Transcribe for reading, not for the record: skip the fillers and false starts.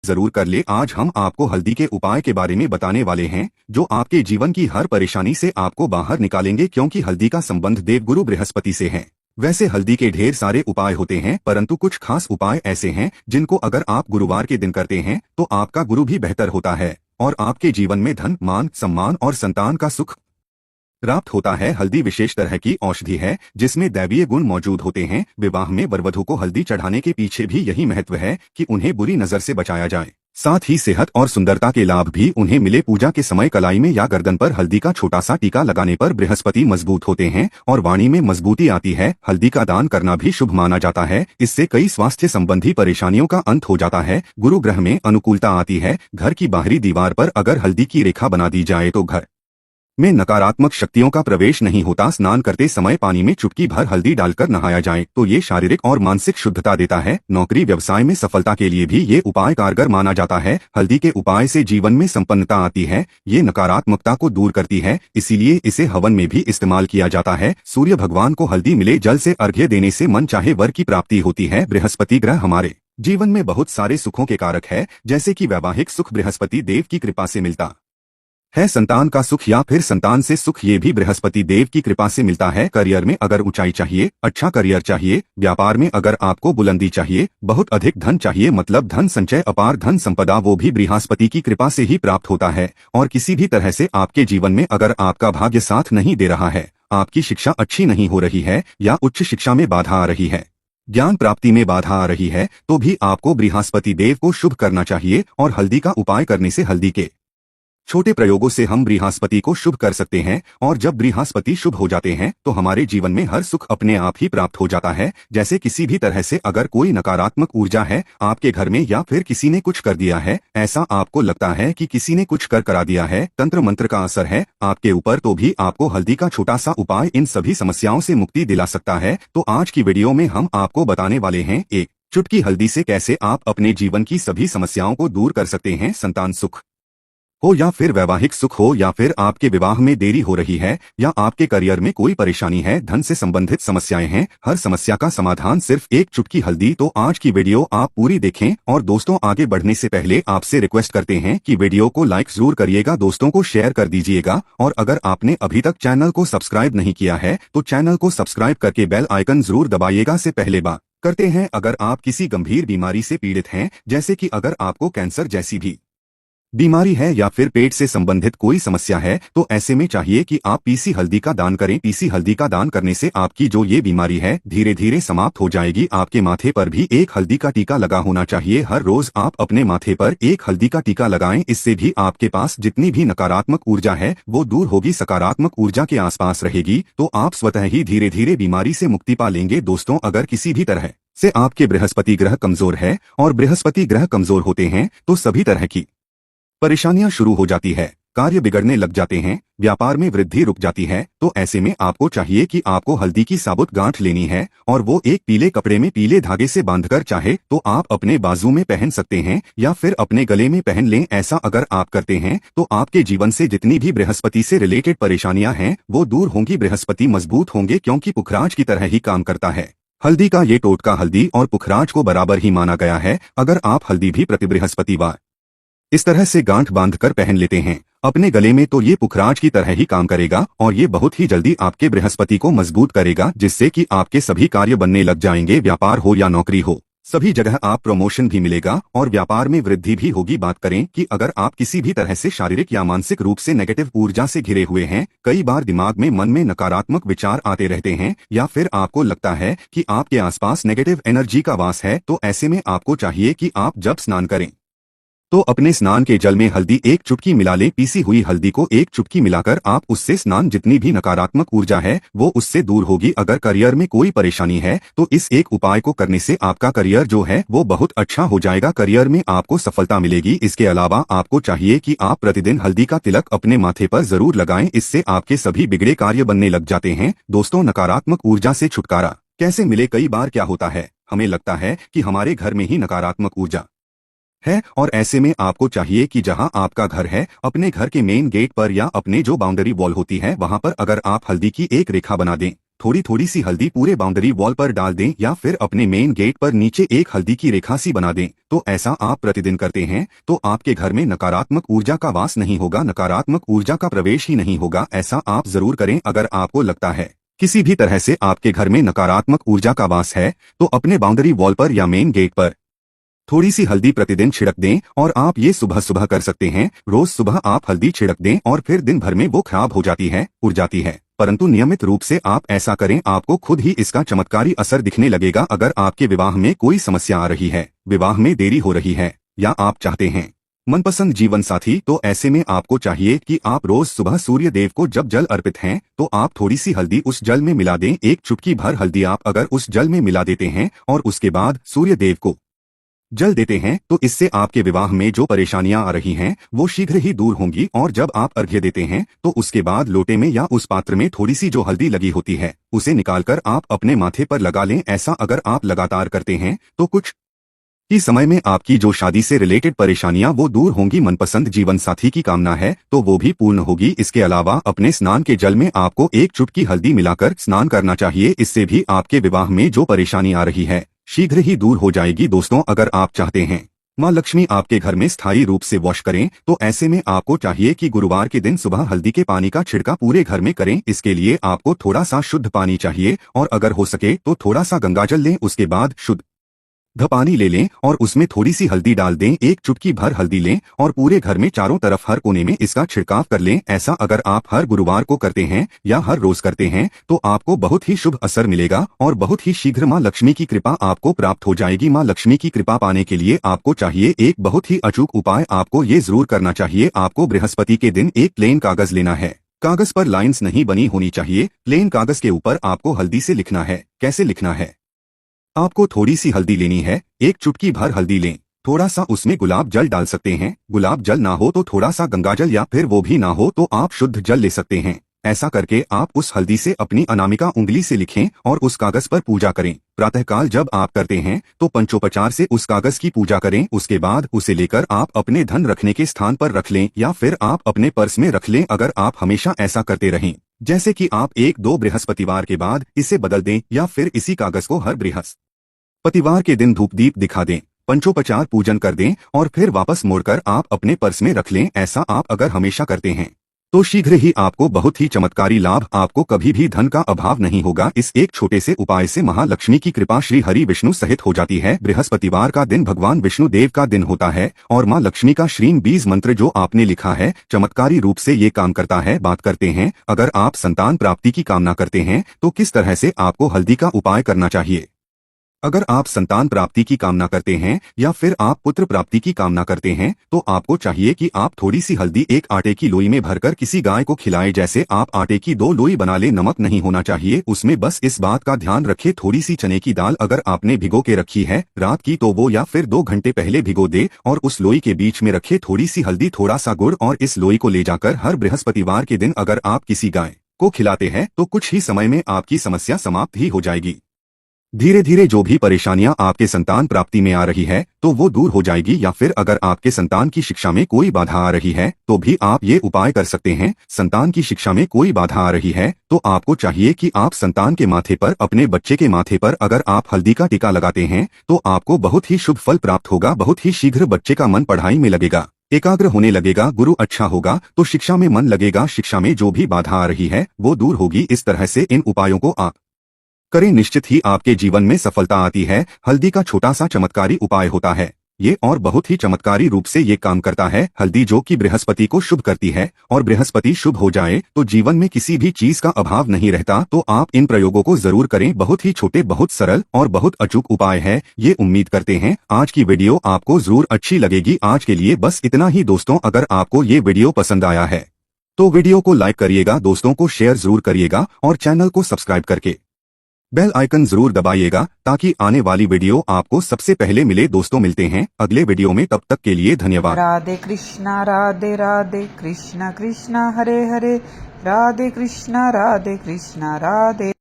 जरूर कर ले। आज हम आपको हल्दी के उपाय के बारे में बताने वाले हैं जो आपके जीवन की हर परेशानी से आपको बाहर निकालेंगे, क्योंकि हल्दी का संबंध देवगुरु बृहस्पति से है। वैसे हल्दी के ढेर सारे उपाय होते हैं, परंतु कुछ खास उपाय ऐसे हैं जिनको अगर आप गुरुवार के दिन करते हैं तो आपका गुरु भी बेहतर होता है और आपके जीवन में धन, मान, सम्मान और संतान का सुख प्राप्त होता है। हल्दी विशेष तरह की औषधि है जिसमें दैवीय गुण मौजूद होते हैं। विवाह में वरवधू को हल्दी चढ़ाने के पीछे भी यही महत्व है कि उन्हें बुरी नजर से बचाया जाए। साथ ही सेहत और सुंदरता के लाभ भी उन्हें मिले। पूजा के समय कलाई में या गर्दन पर हल्दी का छोटा सा टीका लगाने पर बृहस्पति मजबूत होते हैं और वाणी में मजबूती आती है। हल्दी का दान करना भी शुभ माना जाता है। इससे कई स्वास्थ्य संबंधी परेशानियों का अंत हो जाता है। गुरु ग्रह में अनुकूलता आती है। घर की बाहरी दीवार पर अगर हल्दी की रेखा बना दी जाए तो घर में नकारात्मक शक्तियों का प्रवेश नहीं होता। स्नान करते समय पानी में चुटकी भर हल्दी डालकर नहाया जाए तो ये शारीरिक और मानसिक शुद्धता देता है। नौकरी व्यवसाय में सफलता के लिए भी ये उपाय कारगर माना जाता है। हल्दी के उपाय से जीवन में संपन्नता आती है। ये नकारात्मकता को दूर करती है, इसीलिए इसे हवन में भी इस्तेमाल किया जाता है। सूर्य भगवान को हल्दी मिले जल से अर्घ्य देने से मन चाहे वर की प्राप्ति होती है। बृहस्पति ग्रह हमारे जीवन में बहुत सारे सुखों के कारक है, जैसे कि वैवाहिक सुख बृहस्पति देव की कृपा से मिलता है। संतान का सुख या फिर संतान से सुख ये भी बृहस्पति देव की कृपा से मिलता है। करियर में अगर ऊंचाई चाहिए, अच्छा करियर चाहिए, व्यापार में अगर आपको बुलंदी चाहिए, बहुत अधिक धन चाहिए, मतलब धन संचय, अपार धन संपदा, वो भी बृहस्पति की कृपा से ही प्राप्त होता है। और किसी भी तरह से आपके जीवन में अगर आपका भाग्य साथ नहीं दे रहा है, आपकी शिक्षा अच्छी नहीं हो रही है या उच्च शिक्षा में बाधा आ रही है, ज्ञान प्राप्ति में बाधा आ रही है, तो भी आपको बृहस्पति देव को शुभ करना चाहिए। और हल्दी का उपाय करने से हल्दी के छोटे प्रयोगों से हम बृहस्पति को शुभ कर सकते हैं। और जब बृहस्पति शुभ हो जाते हैं तो हमारे जीवन में हर सुख अपने आप ही प्राप्त हो जाता है। जैसे किसी भी तरह से अगर कोई नकारात्मक ऊर्जा है आपके घर में या फिर किसी ने कुछ कर दिया है, ऐसा आपको लगता है कि किसी ने कुछ कर करा दिया है, तंत्र मंत्र का असर है आपके ऊपर, तो भी आपको हल्दी का छोटा सा उपाय इन सभी समस्याओं से मुक्ति दिला सकता है। तो आज की वीडियो में हम आपको बताने वाले हैं एक चुटकी हल्दी से कैसे आप अपने जीवन की सभी समस्याओं को दूर कर सकते हैं। संतान सुख हो या फिर वैवाहिक सुख हो या फिर आपके विवाह में देरी हो रही है या आपके करियर में कोई परेशानी है, धन से संबंधित समस्याएं हैं, हर समस्या का समाधान सिर्फ एक चुटकी हल्दी। तो आज की वीडियो आप पूरी देखें। और दोस्तों, आगे बढ़ने से पहले आपसे रिक्वेस्ट करते हैं कि वीडियो को लाइक जरूर करिएगा, दोस्तों को शेयर कर दीजिएगा। और अगर आपने अभी तक चैनल को सब्सक्राइब नहीं किया है तो चैनल को सब्सक्राइब करके बेल आइकन जरूर दबाइएगा। से पहले बात करते हैं, अगर आप किसी गंभीर बीमारी से पीड़ित हैं, जैसे कि अगर आपको कैंसर जैसी भी बीमारी है या फिर पेट से संबंधित कोई समस्या है, तो ऐसे में चाहिए कि आप पीसी हल्दी का दान करें। पीसी हल्दी का दान करने से आपकी जो ये बीमारी है धीरे धीरे समाप्त हो जाएगी। आपके माथे पर भी एक हल्दी का टीका लगा होना चाहिए। हर रोज आप अपने माथे पर एक हल्दी का टीका लगाएं। इससे भी आपके पास जितनी भी नकारात्मक ऊर्जा है वो दूर होगी, सकारात्मक ऊर्जा के आसपास रहेगी, तो आप स्वतः ही धीरे धीरे बीमारी से मुक्ति पा लेंगे। दोस्तों, अगर किसी भी तरह से आपके बृहस्पति ग्रह कमजोर है, और बृहस्पति ग्रह कमजोर होते हैं तो सभी तरह की परेशानियां शुरू हो जाती है, कार्य बिगड़ने लग जाते हैं, व्यापार में वृद्धि रुक जाती है। तो ऐसे में आपको चाहिए कि आपको हल्दी की साबुत गांठ लेनी है और वो एक पीले कपड़े में पीले धागे से बांधकर चाहे तो आप अपने बाजू में पहन सकते हैं या फिर अपने गले में पहन लें। ऐसा अगर आप करते हैं तो आपके जीवन से जितनी भी बृहस्पति से रिलेटेड परेशानियां हैं वो दूर होंगी। बृहस्पति मजबूत होंगे, क्योंकि पुखराज की तरह ही काम करता है। हल्दी का ये टोटका हल्दी और पुखराज को बराबर ही माना गया है। अगर आप हल्दी भी प्रति बृहस्पतिवार इस तरह से गांठ बांधकर पहन लेते हैं अपने गले में, तो ये पुखराज की तरह ही काम करेगा और ये बहुत ही जल्दी आपके बृहस्पति को मजबूत करेगा, जिससे कि आपके सभी कार्य बनने लग जाएंगे। व्यापार हो या नौकरी हो, सभी जगह आप प्रमोशन भी मिलेगा और व्यापार में वृद्धि भी होगी। बात करें कि अगर आप किसी भी तरह से शारीरिक या मानसिक रूप से नेगेटिव ऊर्जा से घिरे हुए हैं, कई बार दिमाग में, मन में नकारात्मक विचार आते रहते हैं या फिर आपको लगता है कि आपके आसपास नेगेटिव एनर्जी का वास है, तो ऐसे में आपको चाहिए कि आप जब स्नान करें तो अपने स्नान के जल में हल्दी एक चुटकी मिला लें। पीसी हुई हल्दी को एक चुटकी मिलाकर आप उससे स्नान, जितनी भी नकारात्मक ऊर्जा है वो उससे दूर होगी। अगर करियर में कोई परेशानी है तो इस एक उपाय को करने से आपका करियर जो है वो बहुत अच्छा हो जाएगा, करियर में आपको सफलता मिलेगी। इसके अलावा आपको चाहिए कि आप प्रतिदिन हल्दी का तिलक अपने माथे पर जरूर लगाएं, इससे आपके सभी बिगड़े कार्य बनने लग जाते हैं। दोस्तों, नकारात्मक ऊर्जा से छुटकारा कैसे मिले? कई बार क्या होता है, हमें लगता है कि हमारे घर में ही नकारात्मक ऊर्जा है और ऐसे में आपको चाहिए कि जहां आपका घर है, अपने घर के मेन गेट पर या अपने जो बाउंड्री वॉल होती है वहां पर अगर आप हल्दी की एक रेखा बना दें थोड़ी थोड़ी सी हल्दी पूरे बाउंड्री वॉल पर डाल दें या फिर अपने मेन गेट पर नीचे एक हल्दी की रेखा सी बना दें। तो ऐसा आप प्रतिदिन करते हैं तो आपके घर में नकारात्मक ऊर्जा का वास नहीं होगा, नकारात्मक ऊर्जा का प्रवेश ही नहीं होगा। ऐसा आप जरूर करें। अगर आपको लगता है किसी भी तरह से आपके घर में नकारात्मक ऊर्जा का वास है तो अपने बाउंड्री वॉल पर या मेन गेट पर थोड़ी सी हल्दी प्रतिदिन छिड़क दें। और आप ये सुबह सुबह कर सकते हैं। रोज सुबह आप हल्दी छिड़क दें और फिर दिन भर में वो खराब हो जाती है, उड़ जाती है, परंतु नियमित रूप से आप ऐसा करें, आपको खुद ही इसका चमत्कारी असर दिखने लगेगा। अगर आपके विवाह में कोई समस्या आ रही है, विवाह में देरी हो रही है, या आप चाहते हैं मनपसंद जीवन साथी, तो ऐसे में आपको चाहिए कि आप रोज सुबह सूर्य देव को जब जल अर्पित हैं तो आप थोड़ी सी हल्दी उस जल में मिला दें। एक चुटकी भर हल्दी आप अगर उस जल में मिला देते हैं और उसके बाद सूर्य देव को जल देते हैं तो इससे आपके विवाह में जो परेशानियां आ रही हैं वो शीघ्र ही दूर होंगी। और जब आप अर्घ्य देते हैं तो उसके बाद लोटे में या उस पात्र में थोड़ी सी जो हल्दी लगी होती है उसे निकालकर आप अपने माथे पर लगा लें। ऐसा अगर आप लगातार करते हैं तो कुछ ही समय में आपकी जो शादी से रिलेटेड परेशानियां वो दूर होंगी। मनपसंद जीवन साथी की कामना है तो वो भी पूर्ण होगी। इसके अलावा अपने स्नान के जल में आपको एक चुटकी हल्दी मिलाकर स्नान करना चाहिए। इससे भी आपके विवाह में जो परेशानी आ रही है शीघ्र ही दूर हो जाएगी। दोस्तों, अगर आप चाहते हैं माँ लक्ष्मी आपके घर में स्थायी रूप से वास करें तो ऐसे में आपको चाहिए कि गुरुवार के दिन सुबह हल्दी के पानी का छिड़का पूरे घर में करें। इसके लिए आपको थोड़ा सा शुद्ध पानी चाहिए और अगर हो सके तो थोड़ा सा गंगाजल लें, उसके बाद शुद्ध पानी ले लें और उसमें थोड़ी सी हल्दी डाल दें। एक चुटकी भर हल्दी लें और पूरे घर में चारों तरफ हर कोने में इसका छिड़काव कर लें। ऐसा अगर आप हर गुरुवार को करते हैं या हर रोज करते हैं तो आपको बहुत ही शुभ असर मिलेगा और बहुत ही शीघ्र माँ लक्ष्मी की कृपा आपको प्राप्त हो जाएगी। माँ लक्ष्मी की कृपा पाने के लिए आपको चाहिए एक बहुत ही अचूक उपाय। आपको ये जरूर करना चाहिए। आपको बृहस्पति के दिन एक प्लेन कागज लेना है। कागज पर लाइंस नहीं बनी होनी चाहिए। प्लेन कागज के ऊपर आपको हल्दी से लिखना है। कैसे लिखना है? आपको थोड़ी सी हल्दी लेनी है, एक चुटकी भर हल्दी लें, थोड़ा सा उसमें गुलाब जल डाल सकते हैं। गुलाब जल ना हो तो थोड़ा सा गंगाजल, या फिर वो भी ना हो तो आप शुद्ध जल ले सकते हैं। ऐसा करके आप उस हल्दी से अपनी अनामिका उंगली से लिखें और उस कागज पर पूजा करें। प्रातःकाल जब आप करते हैं तो पंचोपचार से उस कागज की पूजा करें। उसके बाद उसे लेकर आप अपने धन रखने के स्थान पर रख लें या फिर आप अपने पर्स में रख लें। अगर आप हमेशा ऐसा करते रहें, जैसे कि आप एक दो बृहस्पतिवार के बाद इसे बदल दें या फिर इसी कागज को हर बृहस्पतिवार के दिन धूप दीप दिखा दें, पंचोपचार पूजन कर दें और फिर वापस मोड़कर आप अपने पर्स में रख लें। ऐसा आप अगर हमेशा करते हैं तो शीघ्र ही आपको बहुत ही चमत्कारी लाभ, आपको कभी भी धन का अभाव नहीं होगा। इस एक छोटे से उपाय से महालक्ष्मी की कृपा श्री हरि विष्णु सहित हो जाती है। बृहस्पतिवार का दिन भगवान विष्णु देव का दिन होता है और माँ लक्ष्मी का श्रीम बीज मंत्र जो आपने लिखा है चमत्कारी रूप से ये काम करता है। बात करते हैं, अगर आप संतान प्राप्ति की कामना करते हैं तो किस तरह से आपको हल्दी का उपाय करना चाहिए। अगर आप संतान प्राप्ति की कामना करते हैं या फिर आप पुत्र प्राप्ति की कामना करते हैं तो आपको चाहिए कि आप थोड़ी सी हल्दी एक आटे की लोई में भरकर किसी गाय को खिलाएं। जैसे आप आटे की 2 लोई बना ले, नमक नहीं होना चाहिए उसमें। बस इस बात का ध्यान रखें, थोड़ी सी चने की दाल अगर आपने भिगो के रखी है रात की तो वो या फिर 2 घंटे पहले भिगो दे और उस लोई के बीच में रखे थोड़ी सी हल्दी, थोड़ा सा गुड़ और इस लोई को ले जाकर हर बृहस्पतिवार के दिन अगर आप किसी गाय को खिलाते हैं तो कुछ ही समय में आपकी समस्या समाप्त ही हो जाएगी। धीरे धीरे जो भी परेशानियां आपके संतान प्राप्ति में आ रही है तो वो दूर हो जाएगी। या फिर अगर आपके संतान की शिक्षा में कोई बाधा आ रही है तो भी आप ये उपाय कर सकते हैं। संतान की शिक्षा में कोई बाधा आ रही है तो आपको चाहिए कि आप संतान के माथे पर, अपने बच्चे के माथे पर अगर आप हल्दी का टीका लगाते हैं तो आपको बहुत ही शुभ फल प्राप्त होगा। बहुत ही शीघ्र बच्चे का मन पढ़ाई में लगेगा, एकाग्र होने लगेगा, गुरु अच्छा होगा तो शिक्षा में मन लगेगा। शिक्षा में जो भी बाधा आ रही है वो दूर होगी। इस तरह से इन उपायों को आप करें, निश्चित ही आपके जीवन में सफलता आती है। हल्दी का छोटा सा चमत्कारी उपाय होता है ये और बहुत ही चमत्कारी रूप से ये काम करता है। हल्दी जो कि बृहस्पति को शुभ करती है और बृहस्पति शुभ हो जाए तो जीवन में किसी भी चीज का अभाव नहीं रहता। तो आप इन प्रयोगों को जरूर करें। बहुत ही छोटे, बहुत सरल और बहुत अचूक उपाय है ये। उम्मीद करते हैं आज की वीडियो आपको जरूर अच्छी लगेगी। आज के लिए बस इतना ही दोस्तों। अगर आपको ये वीडियो पसंद आया है तो वीडियो को लाइक करिएगा, दोस्तों को शेयर जरूर करिएगा और चैनल को सब्सक्राइब करके बेल आइकन जरूर दबाइएगा ताकि आने वाली वीडियो आपको सबसे पहले मिले। दोस्तों मिलते हैं अगले वीडियो में, तब तक के लिए धन्यवाद। राधे कृष्णा राधे राधे, कृष्णा कृष्णा हरे हरे, राधे कृष्णा राधे।